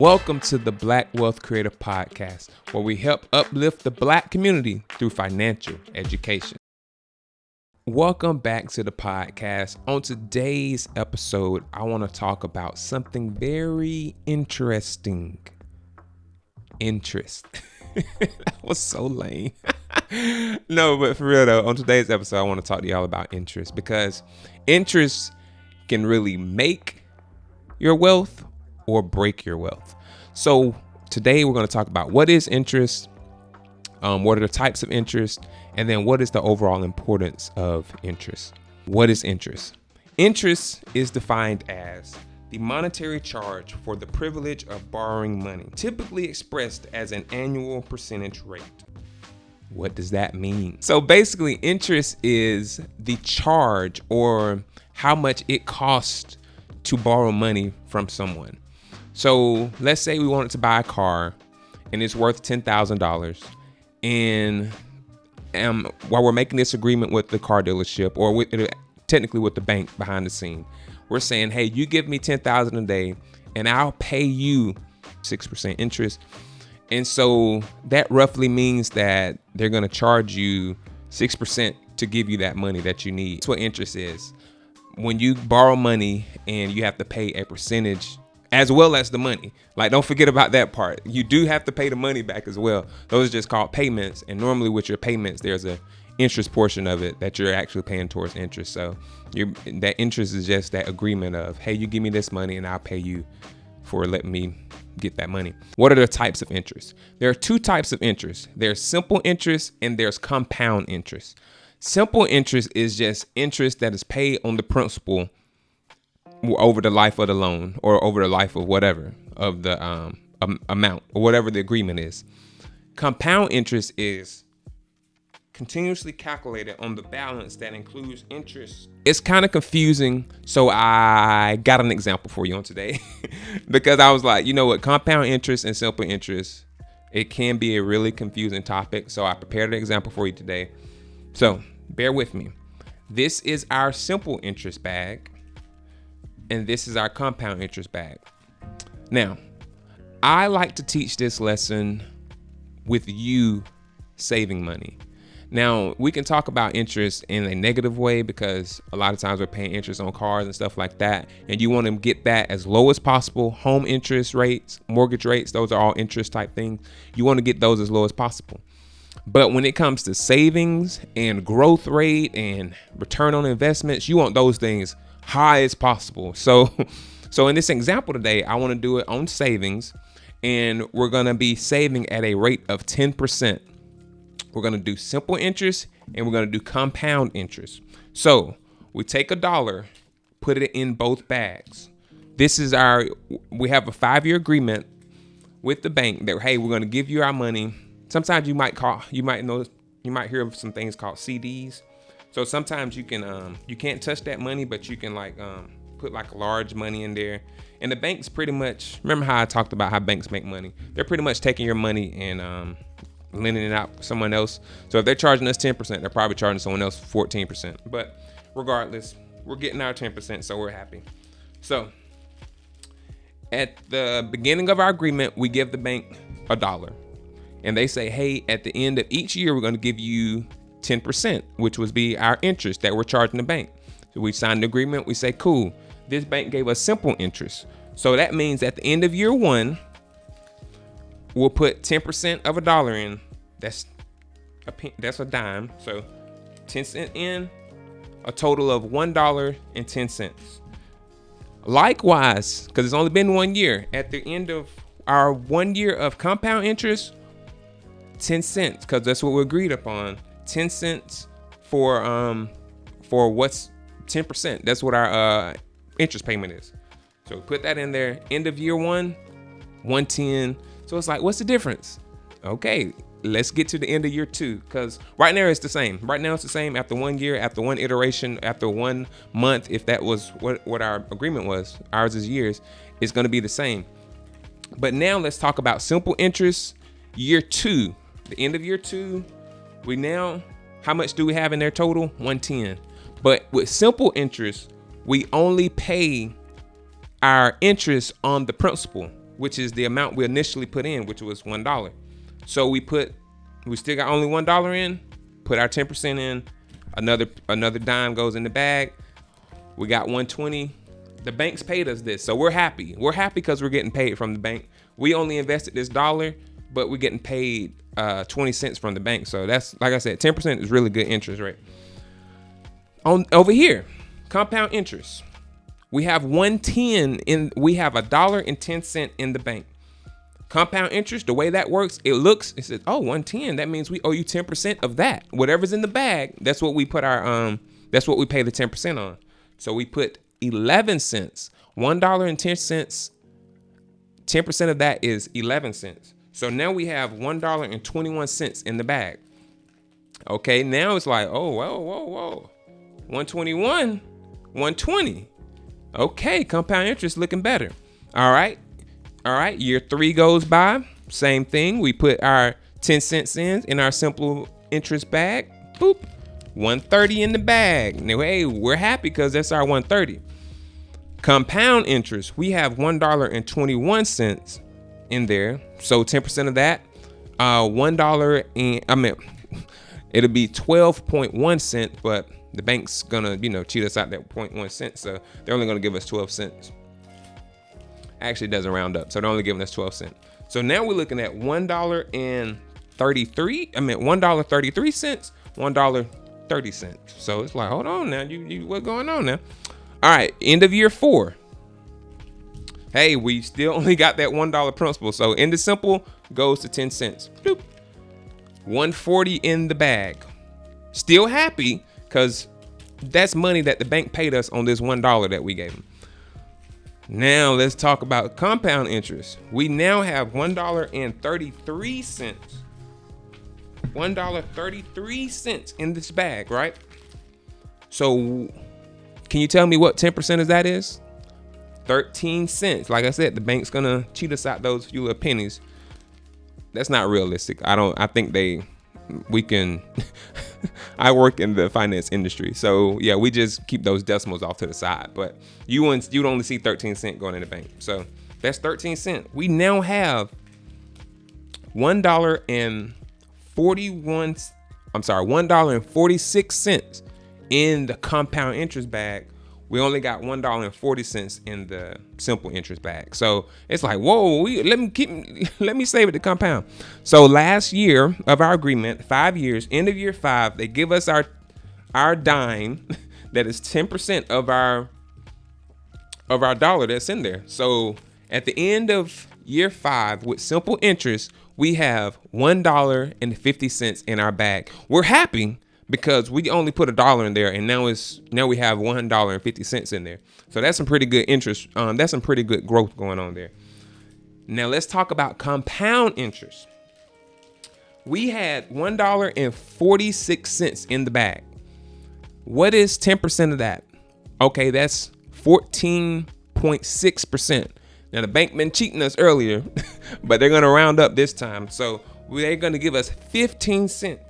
Welcome to the Black Wealth Creator Podcast, where we help uplift the Black community through financial education. Welcome back to the podcast. On today's episode, I want to talk about something very interesting. Interest. That was so lame. No, but for real though, on today's episode, I want to talk to y'all about interest because interest can really make your wealth or break your wealth. So today we're going to talk about what is interest, what are the types of interest, and then what is the overall importance of interest. What is interest? Interest is defined as the monetary charge for the privilege of borrowing money, typically expressed as an annual percentage rate. What does that mean? So basically, interest is the charge or how much it costs to borrow money from someone. So let's say we wanted to buy a car and it's worth $10,000. And while we're making this agreement with the car dealership or technically with the bank behind the scene, we're saying, hey, you give me $10,000 a day and I'll pay you 6% interest. And so that roughly means that they're going to charge you 6% to give you that money that you need. That's what interest is. When you borrow money and you have to pay a percentage as well as the money. Like, don't forget about that part. You do have to pay the money back as well. Those are just called payments. And normally with your payments, there's a interest portion of it that you're actually paying towards interest. So that interest is just that agreement of, hey, you give me this money and I'll pay you for letting me get that money. What are the types of interest? There are two types of interest. There's simple interest and there's compound interest. Simple interest is just interest that is paid on the principal over the life of the loan or over the life of whatever of the amount or whatever the agreement is. Compound interest is continuously calculated on the balance that includes interest. It's kind of confusing, so I got an example for you on today because I was like, you know what, compound interest and simple interest, it can be a really confusing topic. So I prepared an example for you today. So bear with me. This is our simple interest bag. And this is our compound interest bag. Now, I like to teach this lesson with you saving money. Now, we can talk about interest in a negative way because a lot of times we're paying interest on cars and stuff like that. And you want to get that as low as possible. Home interest rates, mortgage rates, those are all interest type things. You want to get those as low as possible. But when it comes to savings and growth rate and return on investments, you want those things high as possible. So in this example today, I want to do it on savings, and we're going to be saving at a rate of 10%. We're going to do simple interest and we're going to do compound interest. So we take $1, put it in both bags. We have a 5-year agreement with the bank that, hey, we're going to give you our money. Sometimes you might hear of some things called CDs. So sometimes you can't touch that money, but you can put large money in there. And the banks pretty much, remember how I talked about how banks make money? They're pretty much taking your money and lending it out to someone else. So if they're charging us 10%, they're probably charging someone else 14%. But regardless, we're getting our 10%, so we're happy. So at the beginning of our agreement, we give the bank $1. And they say, hey, at the end of each year, we're going to give you 10%, which would be our interest that we're charging the bank. So we signed the agreement. We say, cool, this bank gave us simple interest. So that means at the end of year 1, we'll put 10% of $1 in. That's a dime. So 10 cents in, a total of $1.10. Likewise, because it's only been 1 year, at the end of our 1 year of compound interest, 10 cents, because that's what we agreed upon. 10 cents for what's 10%. That's what our interest payment is. So we put that in there. End of year 1, 110. So it's like, what's the difference? Okay, let's get to the end of year 2, because right now it's the same. Right now it's the same after 1 year, after one iteration, after 1 month. If that was what our agreement was, ours is years, it's going to be the same. But now let's talk about simple interest. Year 2, the end of year 2. How much do we have in there total? 110. But with simple interest, we only pay our interest on the principal. which is the amount we initially put in, which was $1. So we still got only $1 in, put our 10% in, another dime goes in the bag. We got 120. The banks paid us this, so we're happy. We're happy because we're getting paid from the bank. We only invested this $1, but we're getting paid 20 cents from the bank. So that's, like I said, 10% is really good interest rate. Over here, compound interest. We have 110 in. We have $1.10 in the bank. Compound interest, the way that works, it says, oh, 110. That means we owe you 10% of that. Whatever's in the bag, that's what we put that's what we pay the 10% on. So we put 11 cents, $1.10. 10% of that is 11 cents. So now we have $1.21 in the bag. Okay, now it's like, oh, whoa. 121, 120. Okay, compound interest looking better. All right. Year 3 goes by. Same thing. We put our 10 cents in our simple interest bag. Boop. 130 in the bag. Now, hey, we're happy because that's our 130. Compound interest, we have $1.21 in there. So 10% of that, it'll be 12.1 cents, but the bank's gonna, cheat us out that 0.1 cent. So they're only gonna give us 12 cents. Actually, it doesn't round up. So they're only giving us 12 cents. So now we're looking at $1.33, $1.30. So it's like, hold on now, what's going on now? All right, end of year 4. Hey, we still only got that $1 principal. So end of simple goes to 10 cents. Bloop. 140 in the bag. Still happy because that's money that the bank paid us on this $1 that we gave them. Now let's talk about compound interest. We now have $1.33. $1.33 in this bag, right? So can you tell me what 10% of that is? 13 cents. Like I said, the bank's gonna cheat us out those few little pennies. That's not realistic. I think we can. I work in the finance industry, so yeah, we just keep those decimals off to the side. But you'd only see 13 cents going in the bank. So that's 13 cents. We now have $1.46 in the compound interest bag. We only got $1.40 in the simple interest bag. So it's like, whoa, let me save it to compound. So last year of our agreement, 5 years, end of year 5, they give us our dime that is 10% of our dollar that's in there. So at the end of year 5 with simple interest, we have $1.50 in our bag. We're happy because we only put $1 in there, and now we have $1.50 in there. So that's some pretty good interest. That's some pretty good growth going on there. Now let's talk about compound interest. We had $1.46 in the bag. What is 10% of that? Okay, that's 14.6%. Now the bank been cheating us earlier, but they're gonna round up this time. So they're gonna give us 15 cents.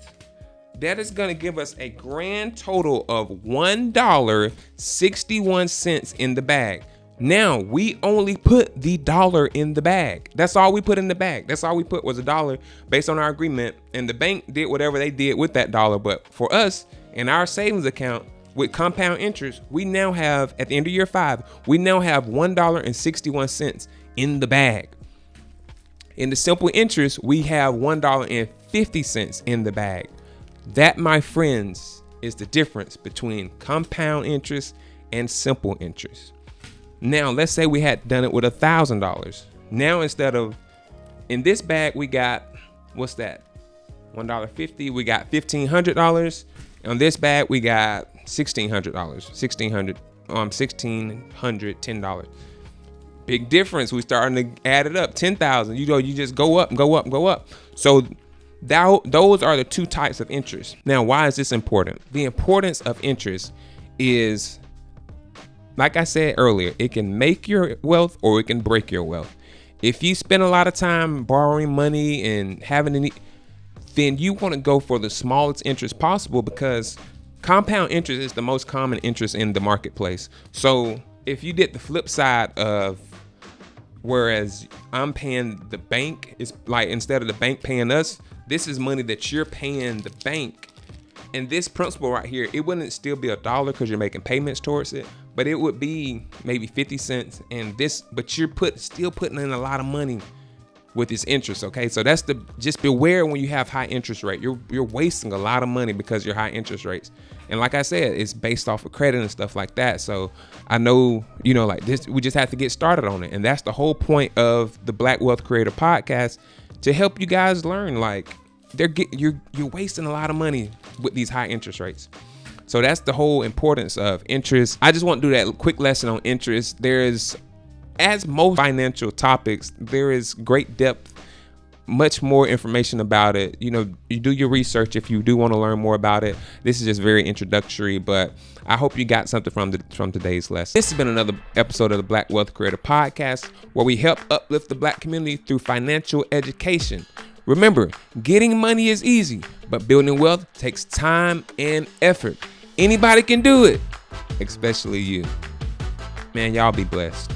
That is going to give us a grand total of $1.61 in the bag. Now, we only put the $1 in the bag. That's all we put in the bag. That's all we put was $1 based on our agreement. And the bank did whatever they did with that $1. But for us, in our savings account with compound interest, we now have, at the end of year 5, we now have $1.61 in the bag. In the simple interest, we have $1.50 in the bag. That, my friends, is the difference between compound interest and simple interest. Now, let's say we had done it with $1,000. Now, instead of, in this bag, we got, what's that? $1.50. We got $1,500. On this bag, we got $1,600. $1,610. Big difference. We starting to add it up. 10,000. You just go up, go up, go up. So those are the two types of interest. Now, why is this important? The importance of interest is, like I said earlier, it can make your wealth or it can break your wealth. If you spend a lot of time borrowing money and then you want to go for the smallest interest possible, because compound interest is the most common interest in the marketplace. So if you did the flip side of Whereas I'm paying the bank. It's like, instead of the bank paying us, this is money that you're paying the bank. And this principle right here, it wouldn't still be $1 because you're making payments towards it, but it would be maybe 50 cents. And this, but you're still putting in a lot of money with this interest. Okay, so that's just beware when you have high interest rate. You're wasting a lot of money because you're high interest rates. And like I said, it's based off of credit and stuff like that. So I know, like this, we just have to get started on it. And that's the whole point of the Black Wealth Creator podcast, to help you guys learn. Like, you're wasting a lot of money with these high interest rates. So that's the whole importance of interest. I just want to do that quick lesson on interest. As most financial topics, there is great depth, much more information about it. You do your research if you do want to learn more about it. This is just very introductory, but I hope you got something from today's lesson. This has been another episode of the Black Wealth Creator Podcast, where we help uplift the Black community through financial education. Remember, getting money is easy, but building wealth takes time and effort. Anybody can do it, especially you. Man, y'all be blessed.